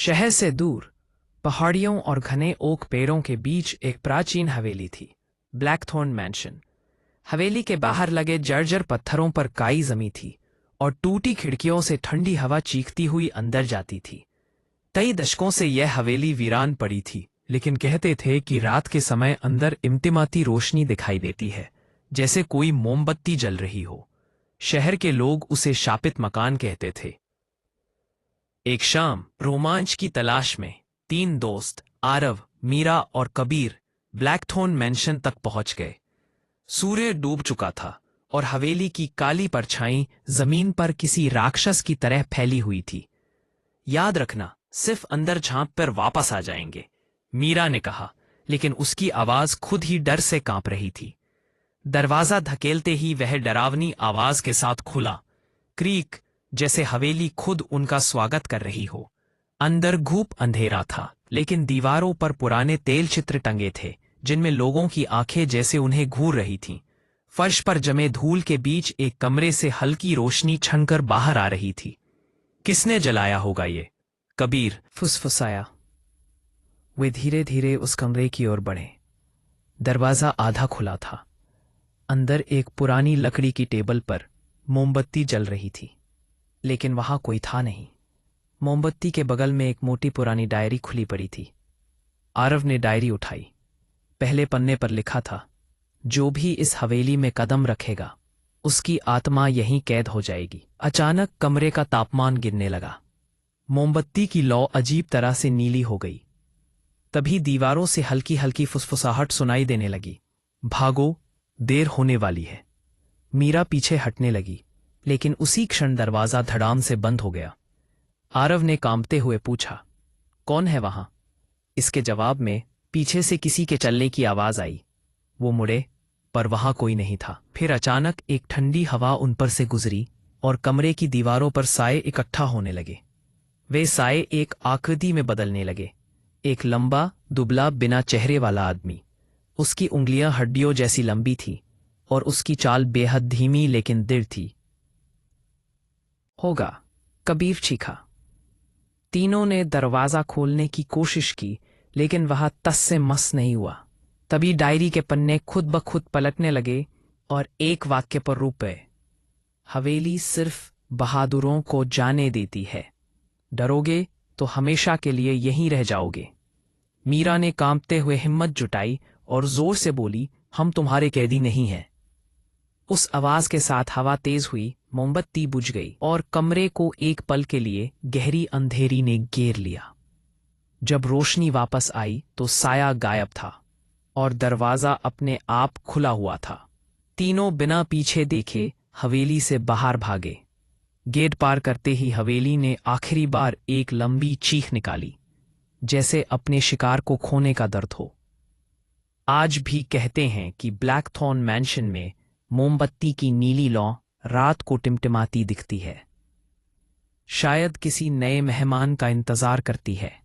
शहर से दूर पहाड़ियों और घने ओक पेड़ों के बीच एक प्राचीन हवेली थी, ब्लैकथॉर्न मैंशन। हवेली के बाहर लगे जर्जर पत्थरों पर काई जमी थी और टूटी खिड़कियों से ठंडी हवा चीखती हुई अंदर जाती थी। कई दशकों से यह हवेली वीरान पड़ी थी, लेकिन कहते थे कि रात के समय अंदर इम्तिमाती रोशनी दिखाई देती है, जैसे कोई मोमबत्ती जल रही हो। शहर के लोग उसे शापित मकान कहते थे। एक शाम रोमांच की तलाश में तीन दोस्त आरव, मीरा और कबीर ब्लैकथॉर्न मैंशन तक पहुंच गए। सूर्य डूब चुका था और हवेली की काली परछाई जमीन पर किसी राक्षस की तरह फैली हुई थी। याद रखना, सिर्फ अंदर झांक कर वापस आ जाएंगे, मीरा ने कहा, लेकिन उसकी आवाज खुद ही डर से कांप रही थी। दरवाजा धकेलते ही वह डरावनी आवाज के साथ खुला, क्रीक, जैसे हवेली खुद उनका स्वागत कर रही हो। अंदर घूप अंधेरा था, लेकिन दीवारों पर पुराने तेल चित्र टंगे थे, जिनमें लोगों की आंखें जैसे उन्हें घूर रही थीं। फर्श पर जमे धूल के बीच एक कमरे से हल्की रोशनी छनकर बाहर आ रही थी। किसने जलाया होगा ये? कबीर फुसफुसाया। वे धीरे धीरे उस कमरे की ओर बढ़े। दरवाजा आधा खुला था। अंदर एक पुरानी लकड़ी की टेबल पर मोमबत्ती जल रही थी, लेकिन वहां कोई था नहीं। मोमबत्ती के बगल में एक मोटी पुरानी डायरी खुली पड़ी थी। आरव ने डायरी उठाई। पहले पन्ने पर लिखा था, जो भी इस हवेली में कदम रखेगा उसकी आत्मा यहीं कैद हो जाएगी। अचानक कमरे का तापमान गिरने लगा। मोमबत्ती की लौ अजीब तरह से नीली हो गई। तभी दीवारों से हल्की हल्की फुसफुसाहट सुनाई देने लगी। भागो, देर होने वाली है। मीरा पीछे हटने लगी, लेकिन उसी क्षण दरवाजा धड़ाम से बंद हो गया। आरव ने कांपते हुए पूछा, कौन है वहां? इसके जवाब में पीछे से किसी के चलने की आवाज आई। वो मुड़े, पर वहां कोई नहीं था। फिर अचानक एक ठंडी हवा उन पर से गुजरी और कमरे की दीवारों पर साए इकट्ठा होने लगे। वे साए एक आकृति में बदलने लगे। एक लंबा, दुबला, बिना चेहरे वाला आदमी। उसकी उंगलियां हड्डियों जैसी लंबी थी और उसकी चाल बेहद धीमी लेकिन दृढ़ थी। होगा, कबीर चीखा। तीनों ने दरवाजा खोलने की कोशिश की, लेकिन वह तस से मस नहीं हुआ। तभी डायरी के पन्ने खुद ब खुद पलटने लगे और एक वाक्य पर रुक गए। हवेली सिर्फ बहादुरों को जाने देती है। डरोगे तो हमेशा के लिए यहीं रह जाओगे। मीरा ने कांपते हुए हिम्मत जुटाई और जोर से बोली, हम तुम्हारे कैदी नहीं हैं। उस आवाज के साथ हवा तेज हुई, मोमबत्ती बुझ गई और कमरे को एक पल के लिए गहरी अंधेरी ने घेर लिया। जब रोशनी वापस आई तो साया गायब था और दरवाजा अपने आप खुला हुआ था। तीनों बिना पीछे देखे हवेली से बाहर भागे। गेट पार करते ही हवेली ने आखिरी बार एक लंबी चीख निकाली, जैसे अपने शिकार को खोने का दर्द हो। आज भी कहते हैं कि ब्लैकथॉर्न मैंशन में मोमबत्ती की नीली लौ रात को टिमटिमाती दिखती है। शायद किसी नए मेहमान का इंतजार करती है।